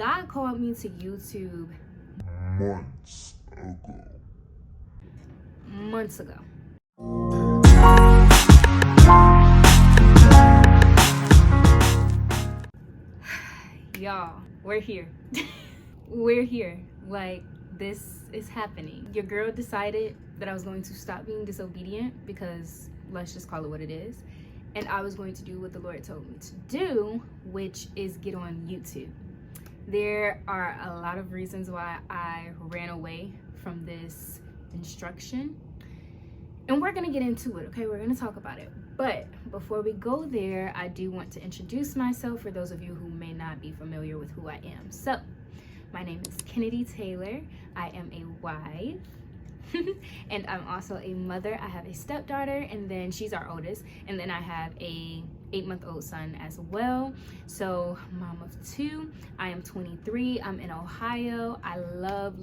God called me to YouTube months ago. Y'all, we're here. We're here. Like, this is happening. Your girl decided that I was going to stop being disobedient, because let's just call it what it is, and I was going to do what the Lord told me to do, which is get on YouTube. There are a lot of reasons why I ran away from this instruction, and we're gonna get into it, okay? We're gonna talk about it. But before we go there, I do want to introduce myself for those of you who may not be familiar with who I am. So, my name is Kennedy Taylor. I am a wife, and I'm also a mother. I have a stepdaughter, and then she's our oldest, and then I have a 8-month-old son as well. So, mom of 2. I am 23. I'm in Ohio. I love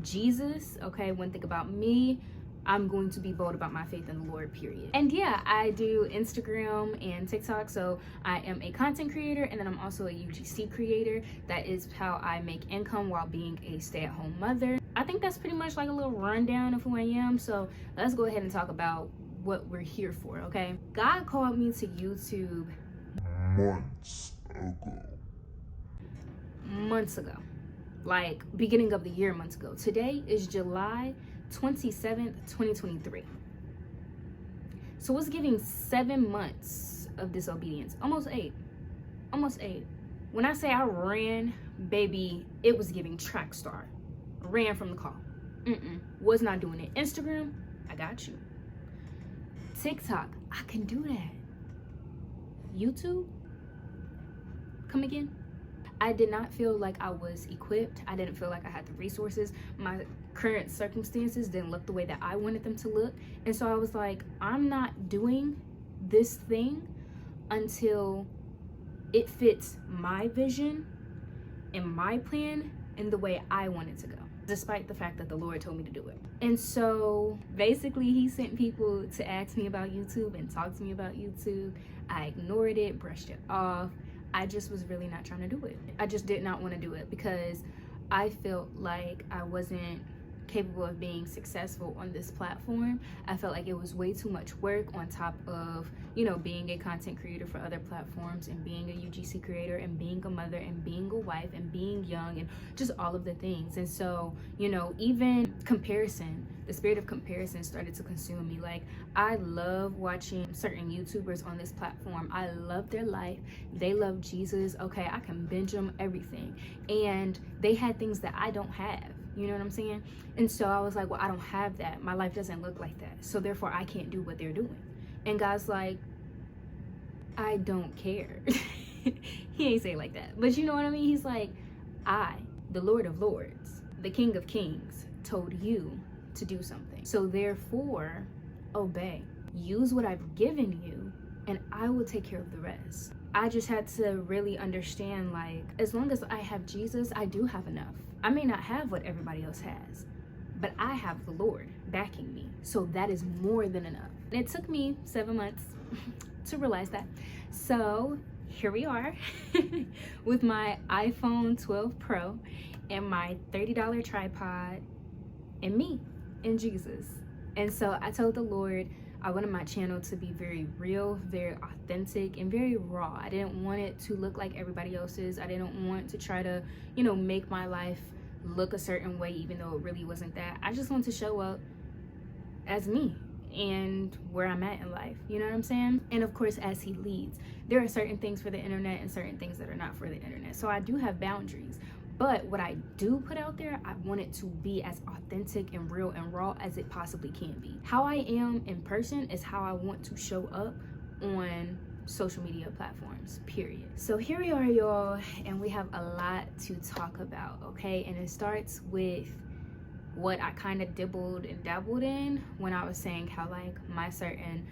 Jesus. Okay, one thing about me, I'm going to be bold about my faith in the Lord, period. And yeah, I do Instagram and TikTok. So I am a content creator, and then I'm also a UGC creator. That is how I make income while being a stay-at-home mother. I think that's pretty much like a little rundown of who I am. So let's go ahead and talk about what we're here for, okay? God called me to YouTube months ago. Like beginning of the year, months ago. Today is July 27th, 2023. So it's giving 7 months of disobedience. Almost 8. When I say I ran, baby, it was giving track star. Ran from the call. Was not doing it. Instagram, I got you. TikTok, I can do that. YouTube, come again. I did not feel like I was equipped. I didn't feel like I had the resources. My current circumstances didn't look the way that I wanted them to look. And so I was like, I'm not doing this thing until it fits my vision and my plan and the way I want it to go, despite the fact that the Lord told me to do it. And so basically he sent people to ask me about YouTube and talk to me about YouTube. I ignored it, brushed it off. I just was really not trying to do it. I just did not want to do it because I felt like I wasn't capable of being successful on this platform. I felt like it was way too much work on top of, you know, being a content creator for other platforms and being a UGC creator and being a mother and being a wife and being young and just all of the things. And so, you know, even comparison, the spirit of comparison started to consume me. Like, I love watching certain YouTubers on this platform. I love their life. They love Jesus. Okay, I can binge them everything. And they had things that I don't have. You know what I'm saying? And so I was like, well, I don't have that. My life doesn't look like that. So therefore, I can't do what they're doing. And God's like, I don't care. He ain't say it like that. But you know what I mean? He's like, I, the Lord of Lords, the King of Kings, told you to do something. So therefore, obey. Use what I've given you, and I will take care of the rest. I just had to really understand, like, as long as I have Jesus, I do have enough. I may not have what everybody else has, but I have the Lord backing me. So that is more than enough. And it took me 7 months to realize that. So here we are with my iPhone 12 Pro and my $30 tripod and me and Jesus. And so I told the Lord, I wanted my channel to be very real, very authentic, and very raw. I didn't want it to look like everybody else's. I didn't want to try to, you know, make my life look a certain way, even though it really wasn't that. I just want to show up as me and where I'm at in life. You know what I'm saying? And of course, as he leads, there are certain things for the internet and certain things that are not for the internet. So I do have boundaries. But what I do put out there, I want it to be as authentic and real and raw as it possibly can be. How I am in person is how I want to show up on social media platforms, period. So here we are, y'all, and we have a lot to talk about, okay? And it starts with what I kind of dibbled and dabbled in when I was saying how, like, my certain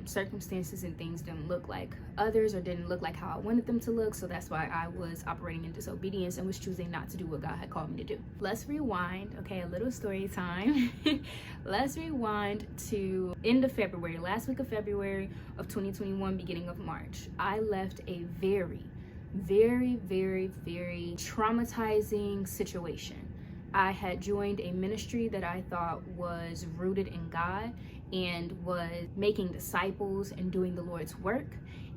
circumstances and things didn't look like others or didn't look like how I wanted them to look. So that's why I was operating in disobedience and was choosing not to do what God had called me to do. Let's rewind, okay, a little story time. Let's rewind to end of February, last week of February of 2021, beginning of March. I left a very very, very, very traumatizing situation. I had joined a ministry that I thought was rooted in God and was making disciples and doing the Lord's work.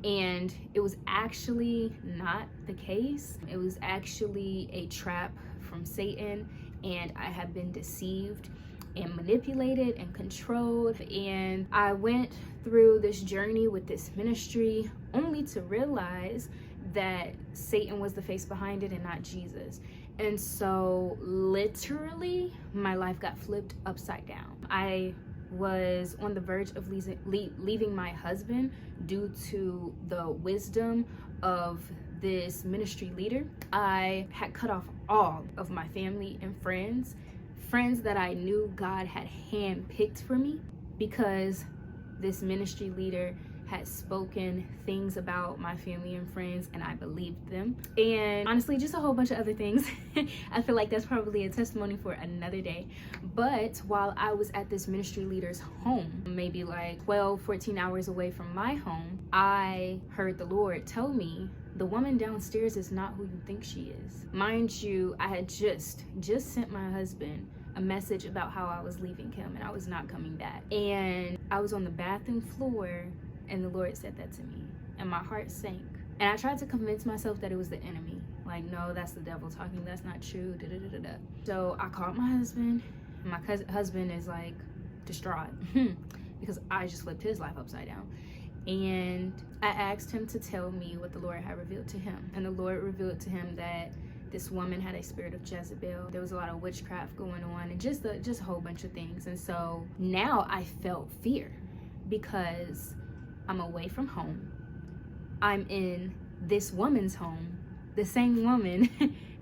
And it was actually not the case. It was actually a trap from Satan, and I have been deceived and manipulated and controlled. And I went through this journey with this ministry only to realize that Satan was the face behind it and not Jesus. And so literally my life got flipped upside down. I was on the verge of leaving my husband due to the wisdom of this ministry leader. I had cut off all of my family and friends that I knew God had handpicked for me, because this ministry leader had spoken things about my family and friends, and I believed them. And honestly, just a whole bunch of other things. I feel like that's probably a testimony for another day. But while I was at this ministry leader's home, maybe like 12, 14 hours away from my home, I heard the Lord tell me, the woman downstairs is not who you think she is. Mind you, I had just sent my husband a message about how I was leaving him and I was not coming back. And I was on the bathroom floor, and the Lord said that to me, and my heart sank. And I tried to convince myself that it was the enemy. Like, no, that's the devil talking. That's not true. Da, da, da, da, da. So I called my husband, and my husband is like distraught because I just flipped his life upside down. And I asked him to tell me what the Lord had revealed to him. And the Lord revealed to him that this woman had a spirit of Jezebel. There was a lot of witchcraft going on, and just a whole bunch of things. And so now I felt fear, because I'm away from home. I'm in this woman's home, the same woman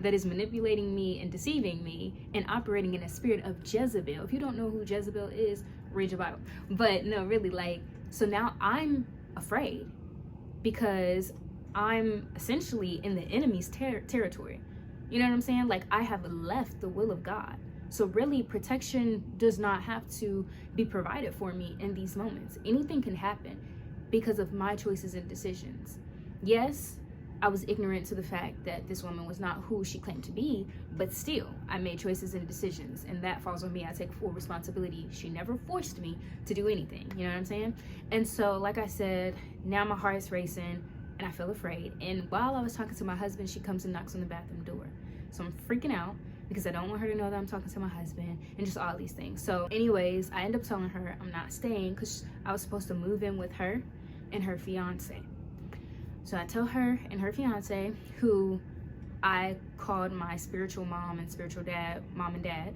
that is manipulating me and deceiving me and operating in a spirit of Jezebel. If you don't know who Jezebel is, read your Bible. But no, really, like, so now I'm afraid, because I'm essentially in the enemy's territory. You know what I'm saying? Like, I have left the will of God. So really, protection does not have to be provided for me in these moments. Anything can happen because of my choices and decisions. Yes, I was ignorant to the fact that this woman was not who she claimed to be, but still, I made choices and decisions, and that falls on me. I take full responsibility. She never forced me to do anything, you know what I'm saying? And so, like I said, now my heart is racing, and I feel afraid. And while I was talking to my husband, she comes and knocks on the bathroom door. So I'm freaking out, because I don't want her to know that I'm talking to my husband, and just all these things. So anyways, I end up telling her I'm not staying, because I was supposed to move in with her and her fiance. So I tell her and her fiance, who I called my spiritual mom and spiritual dad, mom and dad,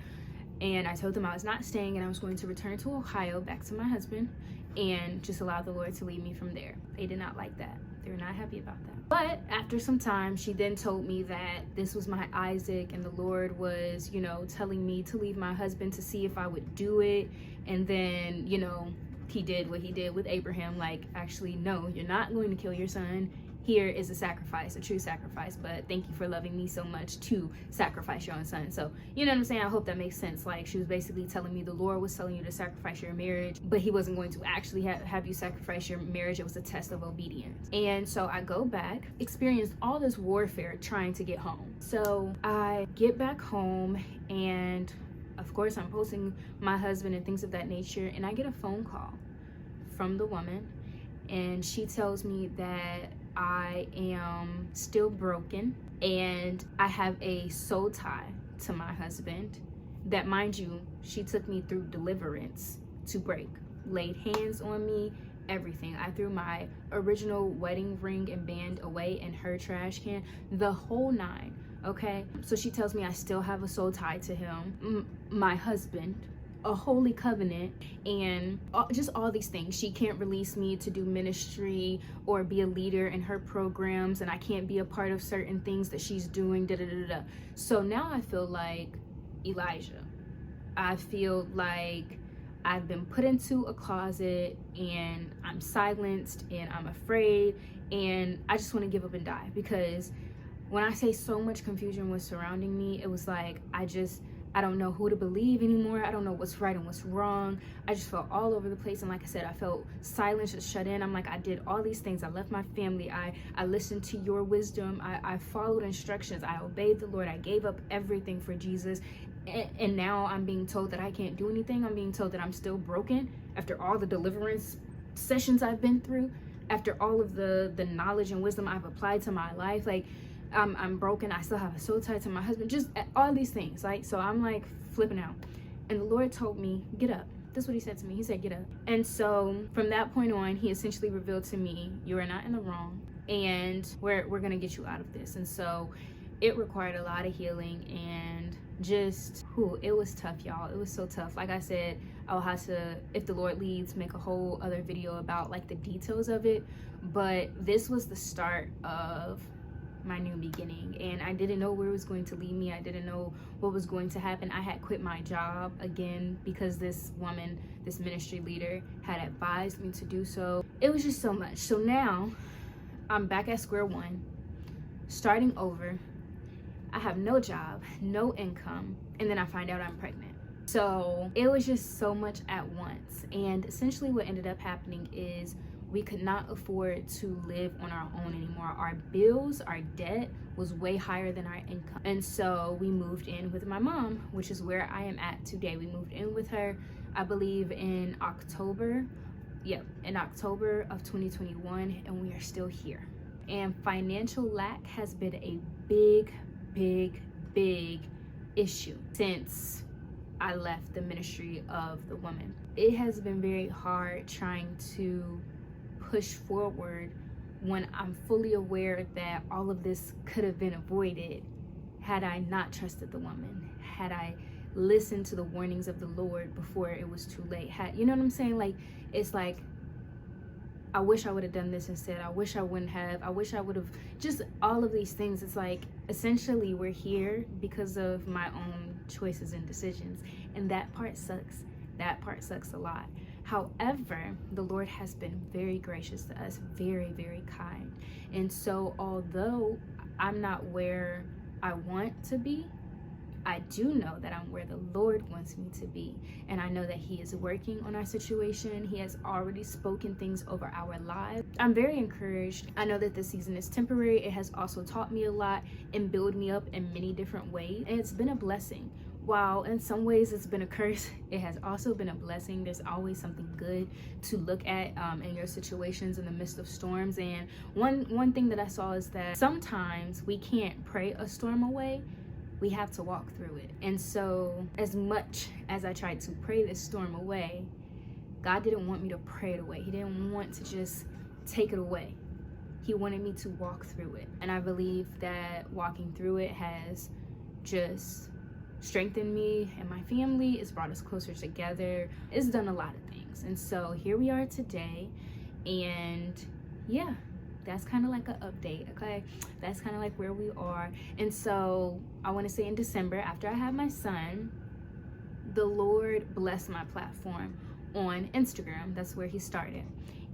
and I told them I was not staying and I was going to return to Ohio back to my husband and just allow the Lord to lead me from there. They did not like that. They were not happy about that. But after some time, she then told me that this was my Isaac, and the Lord was, you know, telling me to leave my husband to see if I would do it. And then, you know, he did what he did with Abraham. Like, actually, no, you're not going to kill your son. Here is a sacrifice, a true sacrifice, but thank you for loving me so much to sacrifice your own son. So, you know what I'm saying? I hope that makes sense. Like, she was basically telling me the Lord was telling you to sacrifice your marriage, but he wasn't going to actually have you sacrifice your marriage. It was a test of obedience. And so I go back, experienced all this warfare trying to get home. So I get back home, and of course I'm posting my husband and things of that nature, and I get a phone call from the woman, and she tells me that I am still broken, and I have a soul tie to my husband that, mind you, she took me through deliverance to break, laid hands on me, everything. I threw my original wedding ring and band away in her trash can, the whole nine. Okay, so she tells me I still have a soul tie to him, my husband, a holy covenant, and just all these things. She can't release me to do ministry or be a leader in her programs, and I can't be a part of certain things that she's doing, da da da da. So now I feel like Elijah. I feel like I've been put into a closet, and I'm silenced, and I'm afraid, and I just want to give up and die. Because when I say so much confusion was surrounding me, it was like I I don't know who to believe anymore. I don't know what's right and what's wrong. I just felt all over the place. And like I said, I felt silence, just shut in. I'm like, I did all these things. I left my family. I listened to your wisdom. I followed instructions. I obeyed the Lord. I gave up everything for Jesus. And now I'm being told that I can't do anything. I'm being told that I'm still broken after all the deliverance sessions I've been through, after all of the knowledge and wisdom I've applied to my life. Like, I'm broken. I still have a soul tie to my husband. Just all these things. Like, so I'm like flipping out. And the Lord told me, get up. That's what he said to me. He said, get up. And so from that point on, he essentially revealed to me, you are not in the wrong, and we're going to get you out of this. And so it required a lot of healing, and just, it was tough, y'all. It was so tough. Like I said, I'll have to, if the Lord leads, make a whole other video about like the details of it. But this was the start of my new beginning, and I didn't know where it was going to lead me. I didn't know what was going to happen. I had quit my job again because this woman, this ministry leader, had advised me to do so. It was just so much. So now I'm back at square one, starting over. I have no job, no income, and then I find out I'm pregnant. So it was just so much at once. And essentially what ended up happening is we could not afford to live on our own anymore. Our bills, our debt was way higher than our income. And so we moved in with my mom, which is where I am at today. We moved in with her, I believe in October. Yep, in October of 2021, and we are still here. And financial lack has been a big issue since I left the ministry of the woman. It has been very hard trying to push forward when I'm fully aware that all of this could have been avoided had I not trusted the woman, had I listened to the warnings of the Lord before it was too late. You know what I'm saying? Like, it's like, I wish I would have done this instead. I wish I wouldn't have. I wish I would have. Just all of these things. It's like, essentially, we're here because of my own choices and decisions. And that part sucks. That part sucks a lot. However, the Lord has been very gracious to us, very kind. And so although I'm not where I want to be, I do know that I'm where the Lord wants me to be. And I know that he is working on our situation. He has already spoken things over our lives. I'm very encouraged. I know that this season is temporary. It has also taught me a lot and built me up in many different ways. And it's been a blessing. While in some ways it's been a curse, it has also been a blessing. There's always something good to look at in your situations in the midst of storms. And one thing that I saw is that sometimes we can't pray a storm away. We have to walk through it. And so as much as I tried to pray this storm away, God didn't want me to pray it away. He didn't want to just take it away. He wanted me to walk through it. And I believe that walking through it has just strengthened me and my family. It's brought us closer together. It's done a lot of things. And so here we are today. And yeah, that's kind of like an update, okay? That's kind of like where we are. And so I want to say in December, after I had my son, the Lord blessed my platform on Instagram. That's where he started.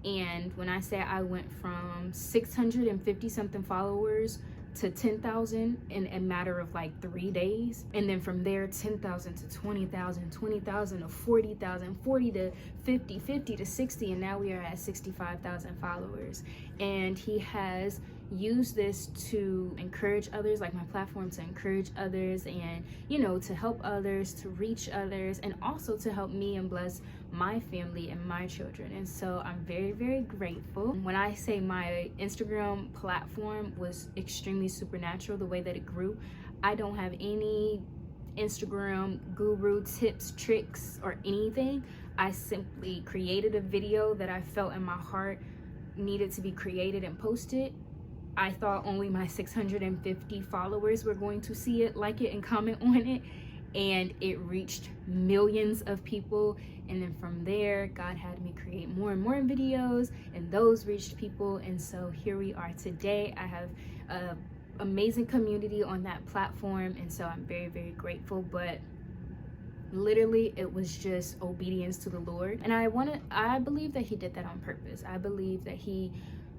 And when I say I went from 650 something followers to 10,000 in a matter of like 3 days, and then from there 10,000 to 20,000, 20,000 to 40,000, 40 to 50, 50 to 60, and now we are at 65,000 followers. And he has used this to encourage others, like my platform to encourage others, and you know, to help others, to reach others, and also to help me and bless my family and my children. And so I'm very grateful. When I say my Instagram platform was extremely supernatural, the way that it grew, I don't have any Instagram guru tips, tricks, or anything. I simply created a video that I felt in my heart needed to be created and posted. I thought only my 650 followers were going to see it, like it, and comment on it, and it reached millions of people. And then from there, God had me create more and more videos, and those reached people. And so here we are today. I have an amazing community on that platform, and so I'm very grateful. But literally, it was just obedience to the Lord. And I believe that he did that on purpose. I believe that he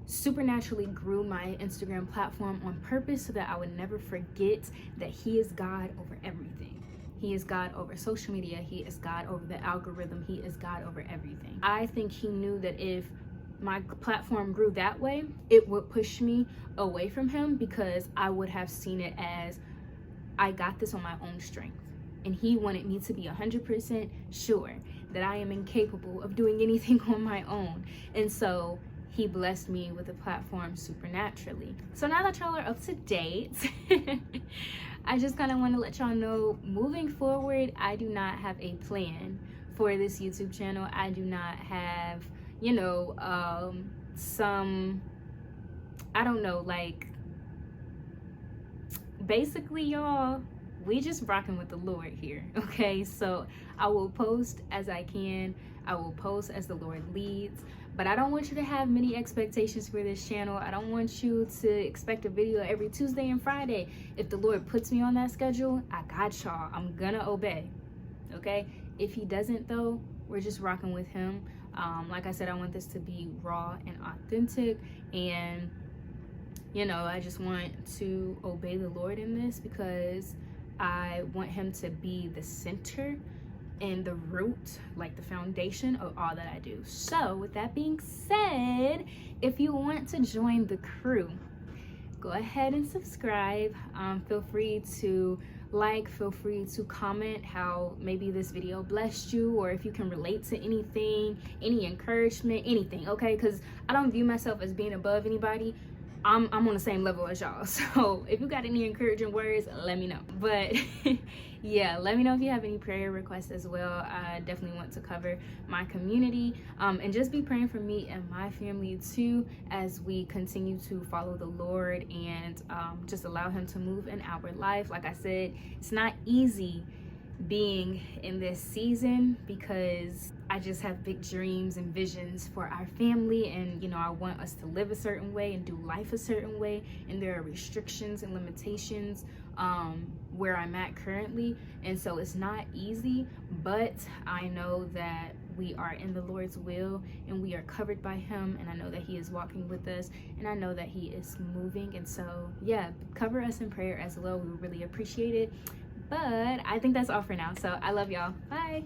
supernaturally grew my Instagram platform on purpose so that I would never forget that he is God over everything. He is God over social media. He is God over the algorithm. He is God over everything. I think he knew that if my platform grew that way, it would push me away from him, because I would have seen it as I got this on my own strength. And he wanted me to be 100% sure that I am incapable of doing anything on my own. And so he blessed me with a platform supernaturally. So now that y'all are up to date, I just kind of want to let y'all know, moving forward, I do not have a plan for this YouTube channel. I do not have, you know, I don't know, like, basically, y'all, we just rocking with the Lord here, okay? So I will post as I can. I will post as the Lord leads. But I don't want you to have many expectations for this channel. I don't want you to expect a video every Tuesday and Friday. If the Lord puts me on that schedule, I got y'all. I'm gonna obey, okay? If he doesn't, though, we're just rocking with him. Like I said, I want this to be raw and authentic. And, you know, I just want to obey the Lord in this, because I want him to be the center and the root, like the foundation of all that I do. So with that being said, if you want to join the crew, go ahead and subscribe. Feel free to like, feel free to comment how maybe this video blessed you, or if you can relate to anything, any encouragement, anything, okay? Because I don't view myself as being above anybody. I'm on the same level as y'all. So if you got any encouraging words, let me know. But yeah, let me know if you have any prayer requests as well. I definitely want to cover my community, and just be praying for me and my family too, as we continue to follow the Lord and just allow him to move in our life. Like I said, it's not easy being in this season, because I just have big dreams and visions for our family, and you know, I want us to live a certain way and do life a certain way, and there are restrictions and limitations where I'm at currently, and so it's not easy. But I know that we are in the Lord's will and we are covered by him, and I know that he is walking with us, and I know that he is moving. And so yeah, cover us in prayer as well. We would really appreciate it. But I think that's all for now. So I love y'all. Bye.